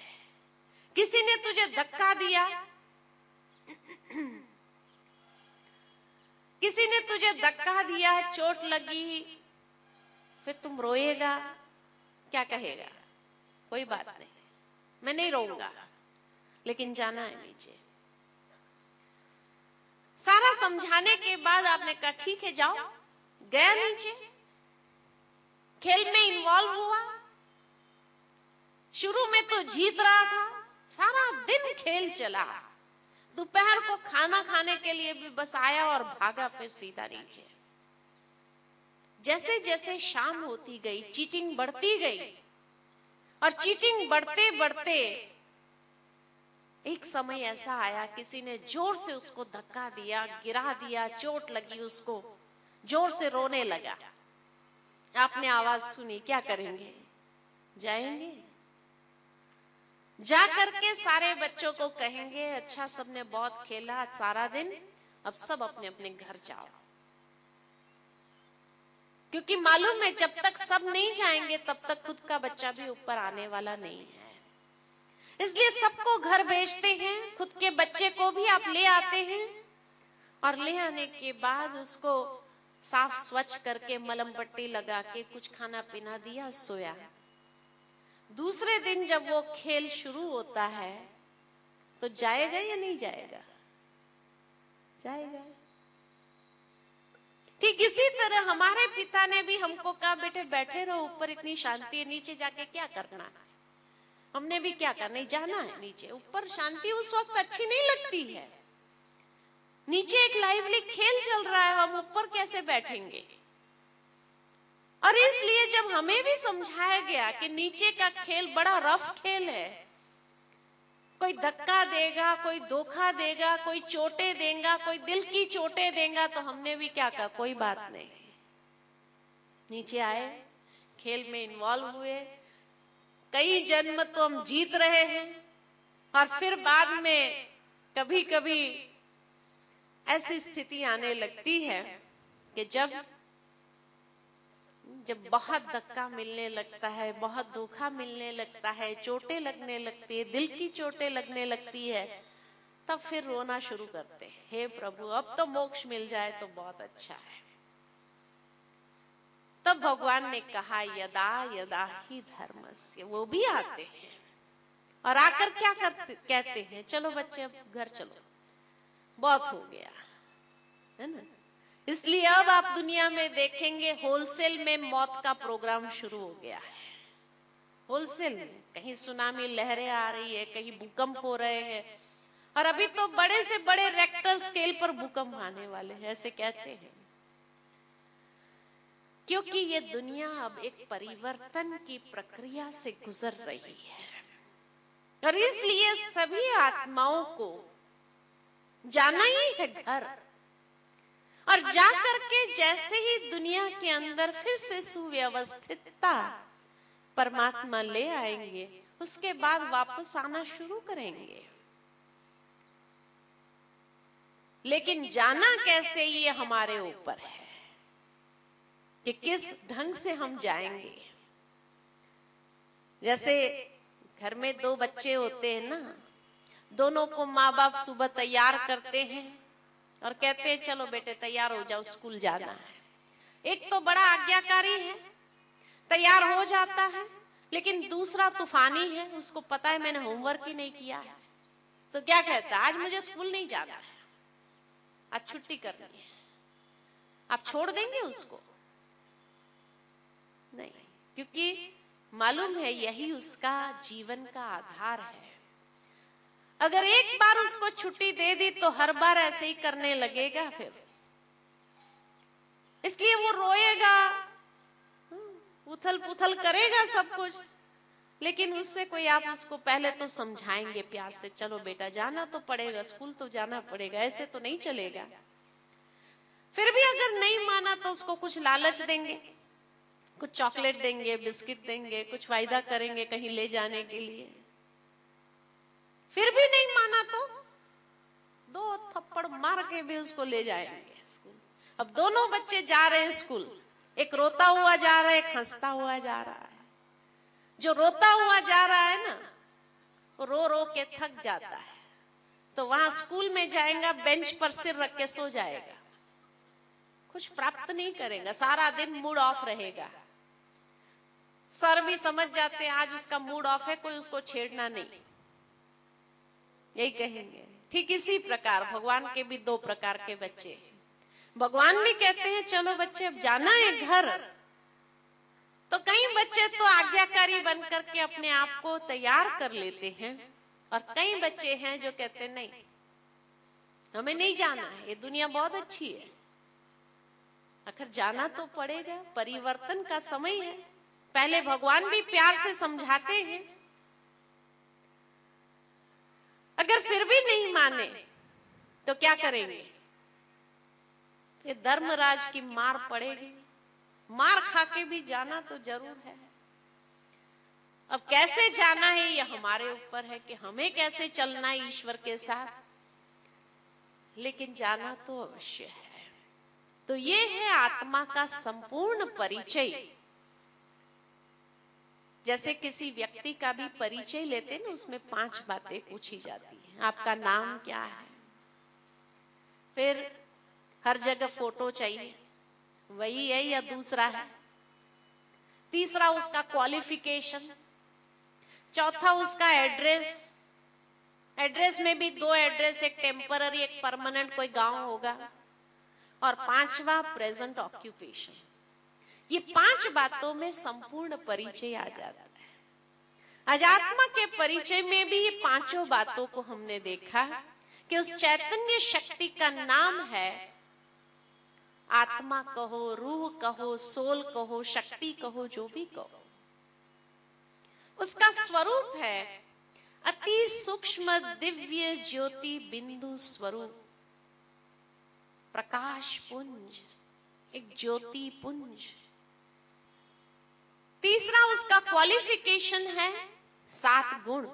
किसी ने तुझे धक्का दिया, किसी ने तुझे धक्का दिया, चोट लगी, फिर तुम रोएगा, क्या कहेगा? कोई बात नहीं, मैं नहीं रोऊंगा, लेकिन जाना है नीचे। सारा समझाने के बाद आपने कहा ठीक है जाओ, गया नीचे, खेल में इन्वॉल्व हुआ। शुरू में तो जीत रहा था, सारा दिन खेल चला, दोपहर को खाना खाने के लिए भी बस आया और भागा फिर सीधा नीचे। जैसे जैसे शाम होती गई चीटिंग बढ़ती गई, और चीटिंग बढ़ते बढ़ते एक समय ऐसा आया किसी ने जोर से उसको धक्का दिया, गिरा दिया, चोट लगी उसको, जोर से रोने लगा। आपने आवाज सुनी, क्या करेंगे? जाएंगे, जा करके सारे बच्चों को कहेंगे अच्छा सबने बहुत खेला सारा दिन, अब सब अपने अपने घर जाओ। क्योंकि मालूम है जब तक सब नहीं जाएंगे तब तक खुद का बच्चा भी ऊपर आने वाला नहीं है। इसलिए सबको घर भेजते हैं, खुद के बच्चे को भी आप ले आते हैं, और ले आने के बाद उसको साफ स्वच्छ करके मलम पट्टी लगा के कुछ खाना पीना दिया, सोया। दूसरे दिन जब वो खेल शुरू होता है तो जाएगा या नहीं जाएगा? जाएगा। ठीक इसी तरह हमारे पिता ने भी हमको कहा बेटे बैठे रहो, ऊपर इतनी शांति है, नीचे जाके क्या करना है। हमने भी क्या करना है, जाना है नीचे। ऊपर शांति उस वक्त अच्छी नहीं लगती है, नीचे एक लाइवली खेल चल रहा है, हम ऊपर कैसे बैठेंगे। और इसलिए जब हमें भी समझाया गया कि नीचे का खेल बड़ा रफ खेल है, कोई धक्का देगा, कोई धोखा देगा, कोई चोटें देगा, कोई दिल की चोटें देगा, तो हमने भी क्या कहा कोई बात नहीं, नीचे आए, खेल में इन्वॉल्व हुए, कई जन्म तो हम जीत रहे हैं, और फिर बाद में कभी कभी ऐसी स्थिति आने लगती है कि जब बहुत धक्का मिलने लगता है, बहुत धोखा मिलने लगता है, चोटें लगने लगती है, दिल की चोटें लगने लगती है, तब फिर रोना शुरू करते हैं, हे प्रभु अब तो मोक्ष मिल जाए तो बहुत अच्छा है। तब भगवान ने कहा यदा यदा ही धर्मस्य, वो भी आते हैं और आकर क्या कहते हैं, चलो बच्चे अब घर चलो, बहुत हो गया, है ना। इसलिए अब आप दुनिया में देखेंगे होलसेल में मौत का प्रोग्राम शुरू हो गया है। होलसेल में कहीं सुनामी लहरें आ रही है, कहीं भूकंप हो रहे हैं, और अभी तो बड़े से बड़े रेक्टर स्केल पर भूकंप आने वाले हैं, ऐसे कहते हैं। क्योंकि ये दुनिया अब एक परिवर्तन की प्रक्रिया से गुजर रही है, और इसलिए सभी आत्माओं को जाना ही है घर, और जाकर के जैसे ही दुनिया के अंदर फिर से सुव्यवस्थितता परमात्मा ले आएंगे, उसके बाद वापस आना शुरू करेंगे। लेकिन जाना कैसे, ये हमारे ऊपर है कि किस ढंग से हम जाएंगे। जैसे घर में दो बच्चे होते हैं ना, दोनों को माँ बाप सुबह तैयार करते हैं और कहते हैं चलो बेटे तैयार हो जाओ, स्कूल जाना है। एक तो बड़ा आज्ञाकारी है, तैयार हो जाता है, लेकिन दूसरा तूफानी है, उसको पता है मैंने होमवर्क ही नहीं किया है, तो क्या कहता है, आज मुझे स्कूल नहीं जाना है, आज छुट्टी करनी है। आप छोड़ देंगे उसको? नहीं, क्योंकि मालूम है यही उसका जीवन का आधार है। अगर एक बार उसको छुट्टी दे दी तो हर बार ऐसे ही करने लगेगा फिर, इसलिए वो रोएगा, उथल पुथल करेगा सब कुछ, लेकिन उससे कोई आप उसको पहले तो समझाएंगे प्यार से, चलो बेटा जाना तो पड़ेगा, स्कूल तो जाना पड़ेगा, ऐसे तो नहीं चलेगा। फिर भी अगर नहीं माना तो उसको कुछ लालच देंगे, कुछ चॉकलेट देंगे, बिस्किट देंगे, कुछ वायदा करेंगे कहीं ले जाने के लिए। फिर भी नहीं माना तो 2 थप्पड़ मार के भी उसको ले जाएंगे स्कूल। अब दोनों बच्चे जा रहे हैं स्कूल, एक रोता हुआ जा रहा है, एक हंसता हुआ जा रहा है। जो रोता हुआ जा रहा है ना, वो रो रो के थक जाता है, तो वहां स्कूल में जाएगा, बेंच पर सिर रख के सो जाएगा, कुछ प्राप्त नहीं करेगा, सारा दिन मूड ऑफ रहेगा। सर भी समझ जाते हैं आज उसका मूड ऑफ है, कोई उसको छेड़ना नहीं, यही कहेंगे। ठीक इसी प्रकार भगवान के भी 2 प्रकार के बच्चे। भगवान भी कहते हैं चलो बच्चे अब जाना है घर, तो कई बच्चे तो आज्ञाकारी बनकर के अपने आप को तैयार कर लेते हैं, और कई बच्चे हैं जो कहते हैं नहीं हमें नहीं जाना है, ये दुनिया बहुत अच्छी है। आखिर जाना तो पड़ेगा, परिवर्तन का समय है। पहले भगवान भी प्यार से समझाते हैं, अगर फिर भी नहीं माने तो क्या करेंगे, फिर धर्मराज की मार पड़ेगी, मार खा के भी जाना तो जरूर है। अब कैसे जाना है ये हमारे ऊपर है कि हमें कैसे चलना है ईश्वर के साथ, लेकिन जाना तो अवश्य है। तो ये है आत्मा का संपूर्ण परिचय। जैसे किसी व्यक्ति का भी परिचय लेते हैं ना, उसमें 5 बातें पूछी जाती हैं। आपका नाम क्या है, फिर हर जगह फोटो चाहिए, वही है या दूसरा है, तीसरा उसका क्वालिफिकेशन, चौथा उसका एड्रेस, एड्रेस में भी 2 एड्रेस, एक टेम्पररी एक परमानेंट, कोई गांव होगा, और 5वां प्रेजेंट ऑक्यूपेशन। ये 5 बातों में संपूर्ण परिचय आ जाता है। आज आत्मा के परिचय में भी ये 5 बातों को हमने देखा कि उस चैतन्य शक्ति का नाम है, आत्मा कहो, रूह कहो, सोल कहो, शक्ति कहो, जो भी कहो, उसका स्वरूप है अति सूक्ष्म दिव्य ज्योति बिंदु स्वरूप, प्रकाश पुंज, एक ज्योति पुंज। तीसरा उसका क्वालिफिकेशन है 7 गुण: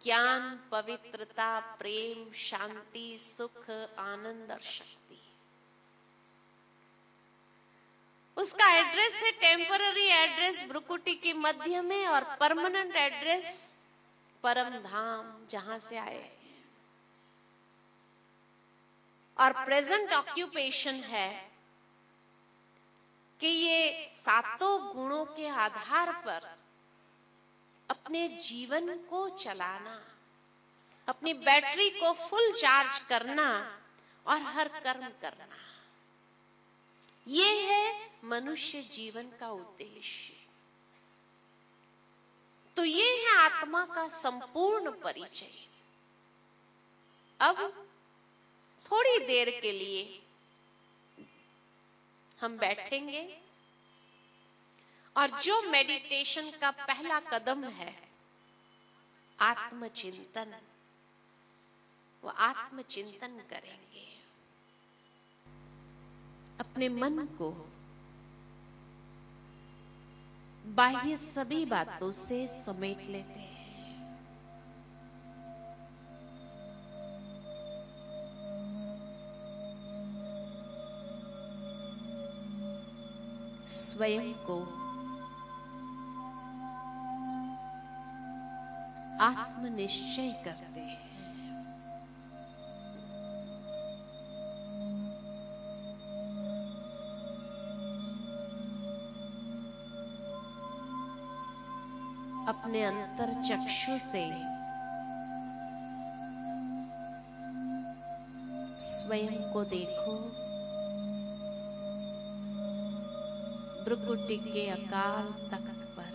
ज्ञान, पवित्रता, प्रेम, शांति, सुख, आनंद और शक्ति। उसका एड्रेस है टेम्पररी एड्रेस ब्रुकुटी के मध्य में, और परमानेंट एड्रेस परम धाम, जहां से आए। और प्रेजेंट ऑक्यूपेशन है कि ये 7 गुणों के आधार पर अपने जीवन को चलाना, अपनी बैटरी को फुल चार्ज करना और हर कर्म करना, ये है मनुष्य जीवन का उद्देश्य। तो ये है आत्मा का संपूर्ण परिचय। अब थोड़ी देर के लिए हम बैठेंगे और जो मेडिटेशन का पहला कदम है आत्मचिंतन, वो आत्मचिंतन करेंगे। अपने मन को बाह्य सभी बातों से समेट लेते हैं। स्वयं को आत्मनिश्चय करते हैं। अपने अंतर चक्षु से स्वयं को देखो। भ्रुकुटी के अकाल तख्त पर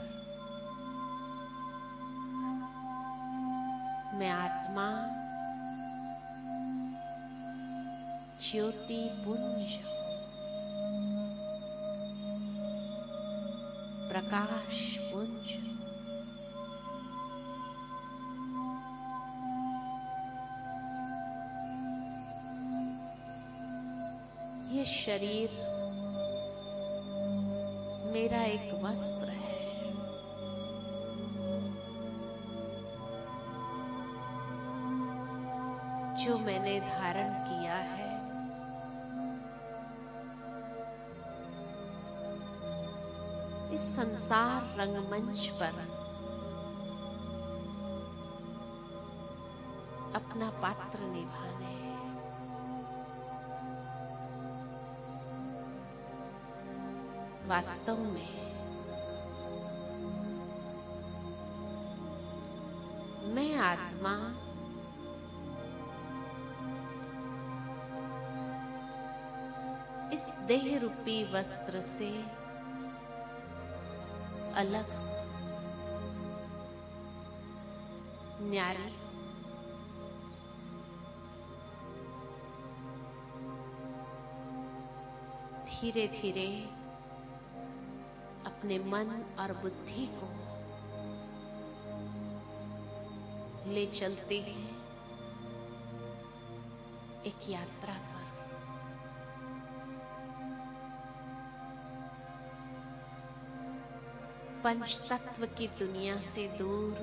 मैं आत्मा ज्योति पुंज, प्रकाश पुंज, ये शरीर मेरा एक वस्त्र है। जो मैंने धारण किया है। इस संसार रंगमंच पर अपना पात्र निभाने। वास्तव में मैं आत्मा इस देह रूपी वस्त्र से अलग, न्यारी, धीरे धीरे अपने मन और बुद्धि को ले चलते हैं एक यात्रा पर। पंच तत्व की दुनिया से दूर,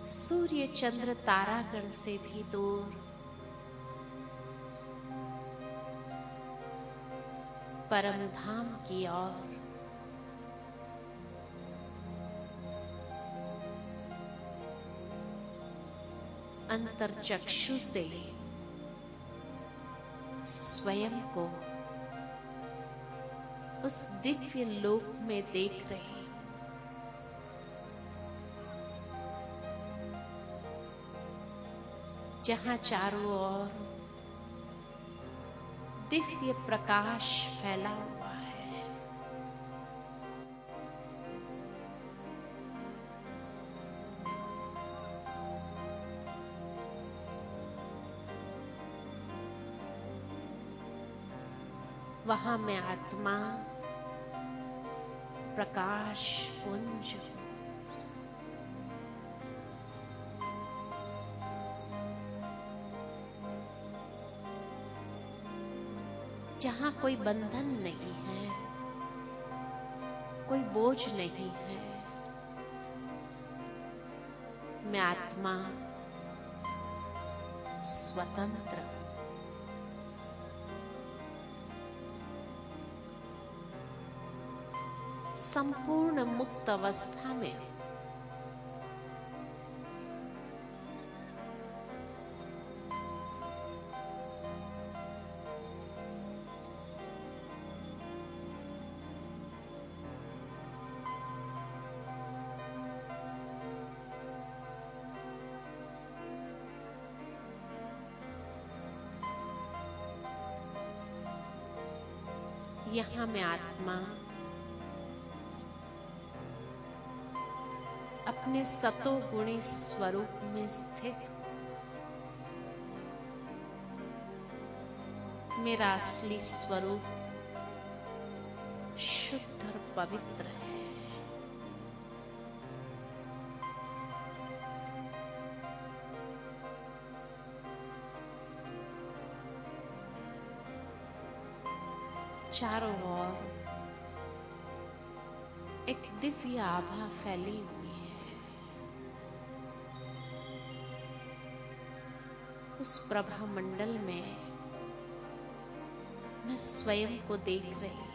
सूर्य चंद्र तारागण से भी दूर, परम धाम की ओर। अंतरचक्षु से स्वयं को उस दिव्य लोक में देख रहे, जहां चारों ओर दिव्य प्रकाश फैला हुआ है। वहां मैं आत्मा प्रकाश पुंज, जहां कोई बंधन नहीं है, कोई बोझ नहीं है। मैं आत्मा स्वतंत्र, संपूर्ण मुक्त अवस्था में हूं। यहां मैं आत्मा अपने सतोगुणी स्वरूप में स्थित हूं। मेरा असली स्वरूप शुद्ध और पवित्र है। चारों ओर एक दिव्य आभा फैली हुई है। उस प्रभा मंडल में मैं स्वयं को देख रही हूं।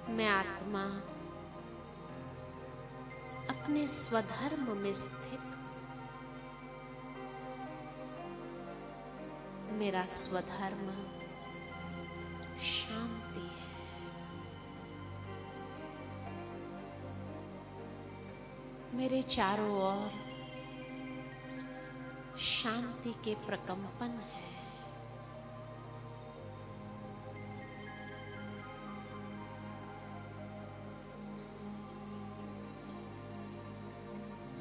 मैं आत्मा अपने स्वधर्म में स्थित हूं। मेरा स्वधर्म शांति है। मेरे चारों ओर शांति के प्रकंपन है।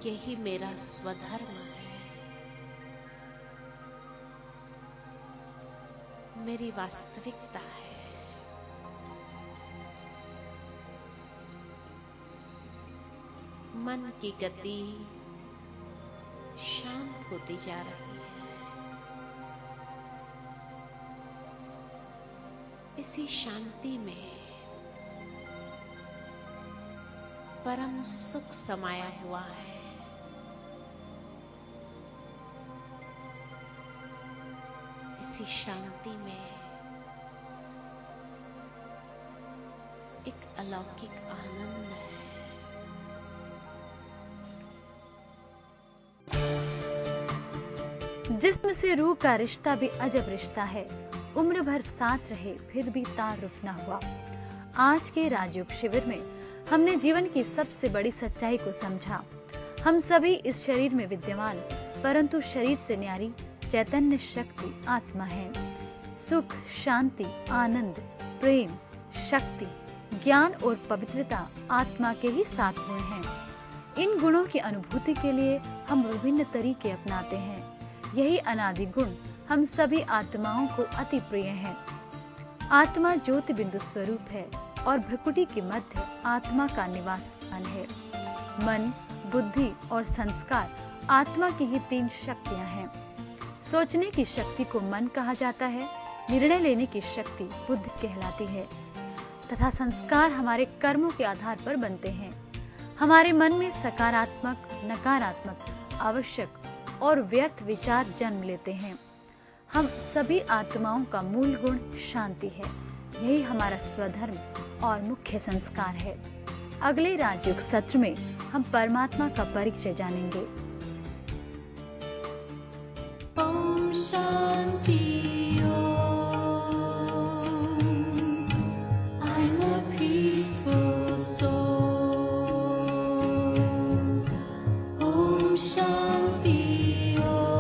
यही मेरा स्वधर्म है, मेरी वास्तविकता है। मन की गति शांत होती जा रही है। इसी शांति में परम सुख समाया हुआ है। इसी शांति में एक अलौकिक आनंद है।
जिस्म से रूह का रिश्ता भी अजब रिश्ता है। उम्र भर साथ रहे फिर भी तारुफ न हुआ। आज के राजयोग शिविर में हमने जीवन की सबसे बड़ी सच्चाई को समझा। हम सभी इस शरीर में विद्यमान परंतु शरीर से न्यारी चैतन्य शक्ति आत्मा है। सुख, शांति, आनंद, प्रेम, शक्ति, ज्ञान और पवित्रता आत्मा के ही 7 गुण हैं। इन गुणों की अनुभूति के लिए हम विभिन्न तरीके अपनाते हैं। यही अनादि गुण हम सभी आत्माओं को अति प्रिय हैं। आत्मा ज्योति बिंदु स्वरूप है और भ्रुकुटी के मध्य आत्मा का निवास स्थान है। मन, बुद्धि और संस्कार आत्मा की ही 3 शक्तियां हैं। सोचने की शक्ति को मन कहा जाता है, निर्णय लेने की शक्ति बुद्धि कहलाती है तथा संस्कार हमारे कर्मों के आधार पर बनते हैं। हमारे मन में सकारात्मक, नकारात्मक, आवश्यक और व्यर्थ विचार जन्म लेते हैं। हम सभी आत्माओं का मूल गुण शांति है। यही हमारा स्वधर्म और मुख्य संस्कार है। अगले राजयोग सत्र में हम परमात्मा का परिचय जानेंगे।
Om Shanti. I'm a peaceful soul. Om Shanti Om.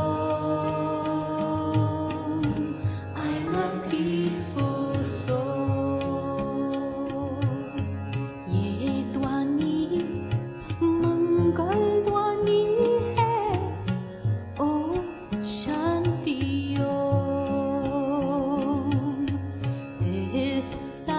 I'm a peaceful soul. ये ध्वनि मंगल ध्वनि है। ओम sound.